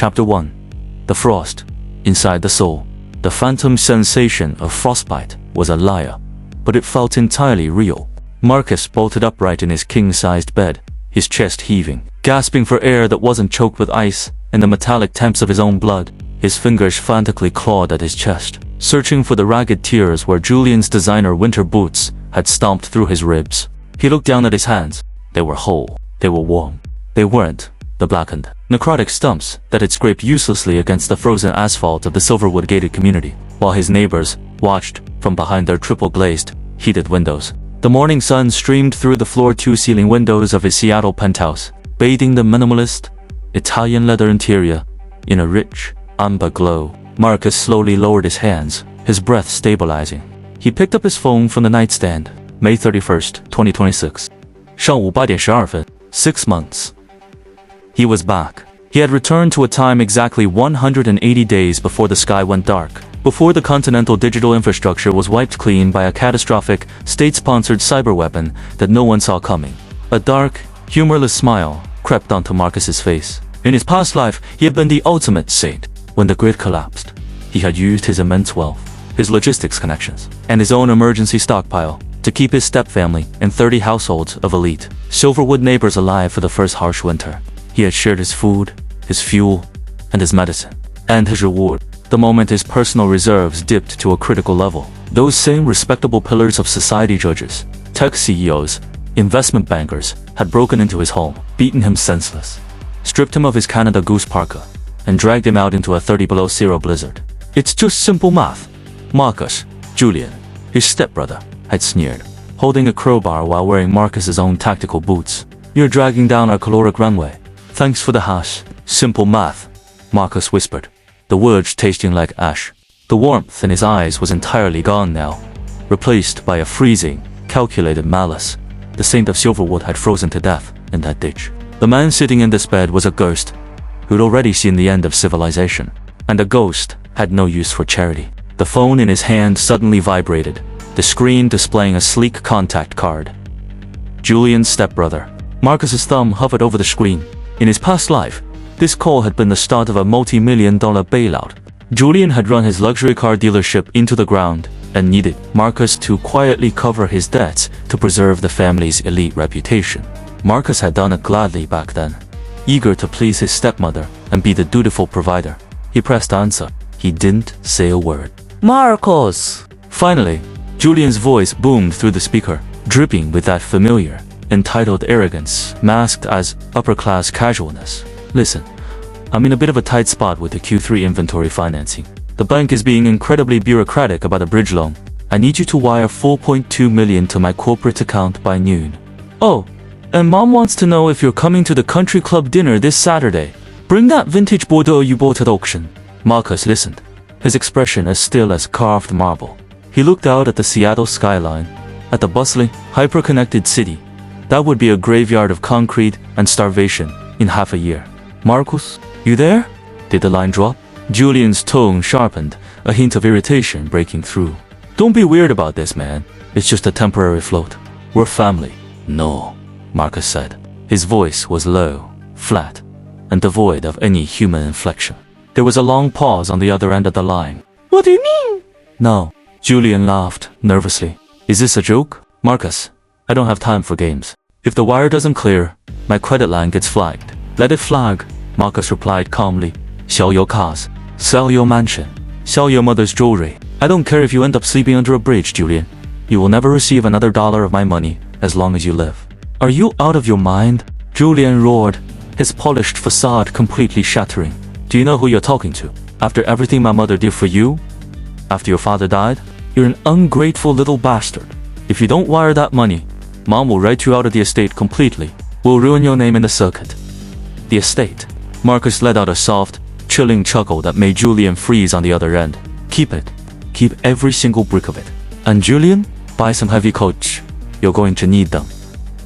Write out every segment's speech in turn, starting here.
Chapter 1. The Frost. Inside the soul. The phantom sensation of frostbite was a liar, but it felt entirely real. Marcus bolted upright in his king-sized bed, his chest heaving, gasping for air that wasn't choked with ice and the metallic temps of his own blood. His fingers frantically clawed at his chest, searching for the ragged tears where Julian's designer winter boots had stomped through his ribs. He looked down at his hands. They were whole. They were warm. They weren't the blackened, necrotic stumps that had scraped uselessly against the frozen asphalt of the Silverwood gated community, while his neighbors watched from behind their triple-glazed, heated windows. The morning sun streamed through the floor-to-ceiling windows of his Seattle penthouse, bathing the minimalist, Italian leather interior in a rich, amber glow. Marcus slowly lowered his hands, his breath stabilizing. He picked up his phone from the nightstand. May 31st, 2026. 上午8点12分. 6 months. He was back. He had returned to a time exactly 180 days before the sky went dark, before the continental digital infrastructure was wiped clean by a catastrophic, state-sponsored cyber weapon that no one saw coming. A dark, humorless smile crept onto Marcus's face. In his past life, he had been the ultimate saint. When the grid collapsed, he had used his immense wealth, his logistics connections, and his own emergency stockpile to keep his stepfamily and 30 households of elite Silverwood neighbors alive for the first harsh winter. He had shared his food, his fuel, and his medicine. And his reward, the moment his personal reserves dipped to a critical level. Those same respectable pillars of society, judges, tech CEOs, investment bankers, had broken into his home, beaten him senseless, stripped him of his Canada Goose parka, and dragged him out into a 30-below-zero blizzard. It's just simple math. Marcus, Julian, his stepbrother, had sneered, holding a crowbar while wearing Marcus's own tactical boots. You're dragging down our caloric runway. Thanks for the hash. Simple math, Marcus whispered, the words tasting like ash. The warmth in his eyes was entirely gone now, replaced by a freezing, calculated malice. The saint of Silverwood had frozen to death in that ditch. The man sitting in this bed was a ghost who'd already seen the end of civilization. And a ghost had no use for charity. The phone in his hand suddenly vibrated, the screen displaying a sleek contact card. Julian's stepbrother. Marcus's thumb hovered over the screen. In his past life, this call had been the start of a multi-million-dollar bailout. Julian had run his luxury car dealership into the ground and needed Marcus to quietly cover his debts to preserve the family's elite reputation. Marcus had done it gladly back then, eager to please his stepmother and be the dutiful provider. He pressed answer. He didn't say a word. Marcus! Finally, Julian's voice boomed through the speaker, dripping with that familiar, entitled arrogance masked as upper-class casualness. Listen, I'm in a bit of a tight spot with the Q3 inventory financing. The bank is being incredibly bureaucratic about a bridge loan. I need you to wire $4.2 million to my corporate account by noon. Oh, and Mom wants to know if you're coming to the country club dinner this Saturday. Bring that vintage Bordeaux you bought at auction. Marcus listened, his expression as still as carved marble. He looked out at the Seattle skyline, at the bustling, hyper-connected city. That would be a graveyard of concrete and starvation in half a year. Marcus, you there? Did the line drop? Julian's tone sharpened, a hint of irritation breaking through. Don't be weird about this, man. It's just a temporary float. We're family. No, Marcus said. His voice was low, flat, and devoid of any human inflection. There was a long pause on the other end of the line. What do you mean? No, Julian laughed nervously. Is this a joke? Marcus, I don't have time for games. If the wire doesn't clear, my credit line gets flagged. Let it flag, Marcus replied calmly. Sell your cars. Sell your mansion. Sell your mother's jewelry. I don't care if you end up sleeping under a bridge, Julian. You will never receive another dollar of my money as long as you live. Are you out of your mind? Julian roared, his polished facade completely shattering. Do you know who you're talking to? After everything my mother did for you? After your father died? You're an ungrateful little bastard. If you don't wire that money, Mom will write you out of the estate completely. We'll ruin your name in the circuit. The estate. Marcus let out a soft, chilling chuckle that made Julian freeze on the other end. Keep it. Keep every single brick of it. And Julian, buy some heavy coats. You're going to need them.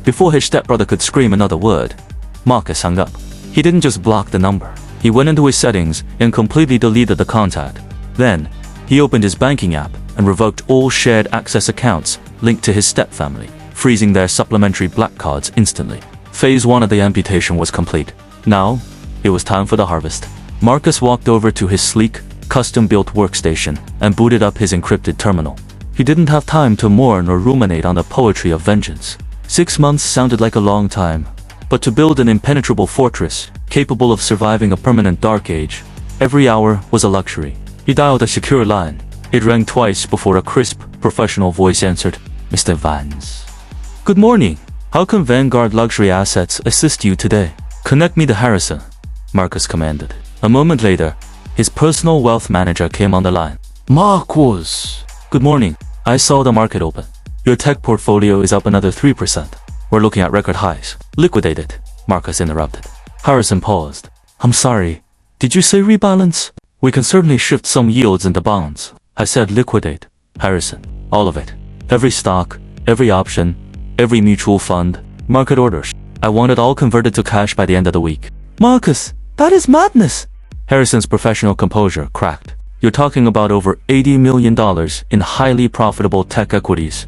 Before his stepbrother could scream another word, Marcus hung up. He didn't just block the number. He went into his settings and completely deleted the contact. Then, he opened his banking app and revoked all shared access accounts linked to his stepfamily, freezing their supplementary black cards instantly. Phase 1 of the amputation was complete. Now, it was time for the harvest. Marcus walked over to his sleek, custom-built workstation and booted up his encrypted terminal. He didn't have time to mourn or ruminate on the poetry of vengeance. 6 months sounded like a long time, but to build an impenetrable fortress, capable of surviving a permanent dark age, every hour was a luxury. He dialed a secure line. It rang twice before a crisp, professional voice answered, "Mr. Vance. Good morning. How can Vanguard Luxury Assets assist you today?" "Connect me to Harrison," Marcus commanded. A moment later, his personal wealth manager came on the line. "Marcus. Good morning. I saw the market open. Your tech portfolio is up another 3%. We're looking at record highs." "Liquidated," Marcus interrupted. Harrison paused. "I'm sorry. Did you say rebalance?" "We can certainly shift some yields into bonds." "I said liquidate, Harrison. All of it. Every stock, every option, every mutual fund, market orders. I want it all converted to cash by the end of the week." "Marcus, that is madness." Harrison's professional composure cracked. "You're talking about over $80 million in highly profitable tech equities.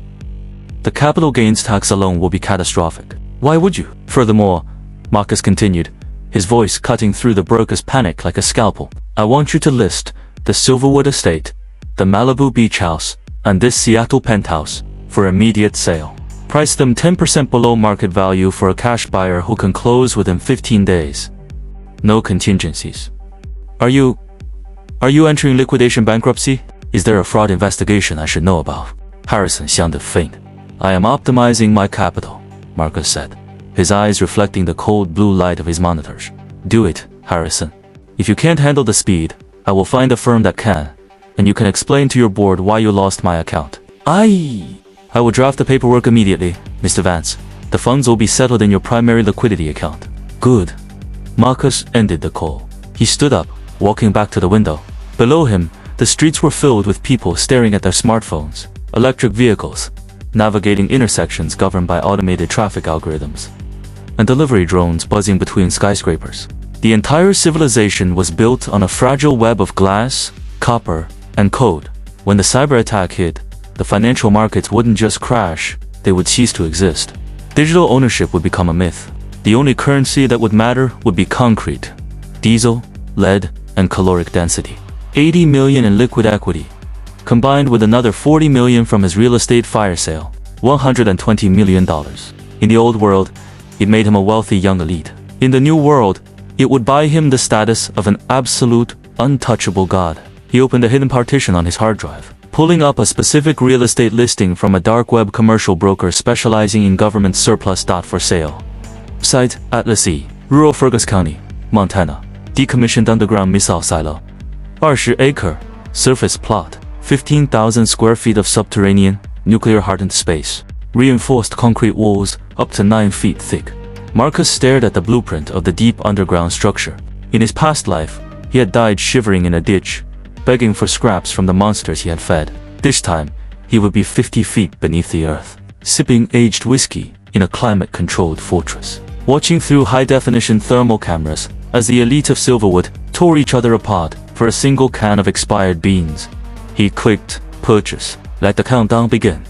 The capital gains tax alone will be catastrophic. Why would you?" "Furthermore," Marcus continued, his voice cutting through the broker's panic like a scalpel, "I want you to list the Silverwood estate, the Malibu beach house, and this Seattle penthouse for immediate sale. Price them 10% below market value for a cash buyer who can close within 15 days. No contingencies." Are you entering liquidation bankruptcy? Is there a fraud investigation I should know about?" Harrison sounded faint. "I am optimizing my capital," Marcus said, his eyes reflecting the cold blue light of his monitors. "Do it, Harrison. If you can't handle the speed, I will find a firm that can, and you can explain to your board why you lost my account." I will draft the paperwork immediately, Mr. Vance. The funds will be settled in your primary liquidity account." "Good." Marcus ended the call. He stood up, walking back to the window. Below him, the streets were filled with people staring at their smartphones, electric vehicles, navigating intersections governed by automated traffic algorithms, and delivery drones buzzing between skyscrapers. The entire civilization was built on a fragile web of glass, copper, and code. When the cyber attack hit, the financial markets wouldn't just crash, they would cease to exist. Digital ownership would become a myth. The only currency that would matter would be concrete, diesel, lead, and caloric density. 80 million in liquid equity, combined with another 40 million from his real estate fire sale, $120 million. In the old world, it made him a wealthy young elite. In the new world, it would buy him the status of an absolute, untouchable god. He opened a hidden partition on his hard drive, pulling up a specific real estate listing from a dark web commercial broker specializing in government surplus. For sale. Site, Atlas E, rural Fergus County, Montana. Decommissioned underground missile silo. 20 acre, surface plot, 15,000 square feet of subterranean, nuclear-hardened space. Reinforced concrete walls, up to 9 feet thick. Marcus stared at the blueprint of the deep underground structure. In his past life, he had died shivering in a ditch, begging for scraps from the monsters he had fed. This time, he would be 50 feet beneath the earth, sipping aged whiskey in a climate-controlled fortress, watching through high-definition thermal cameras as the elite of Silverwood tore each other apart for a single can of expired beans. He clicked purchase. Let the countdown begin.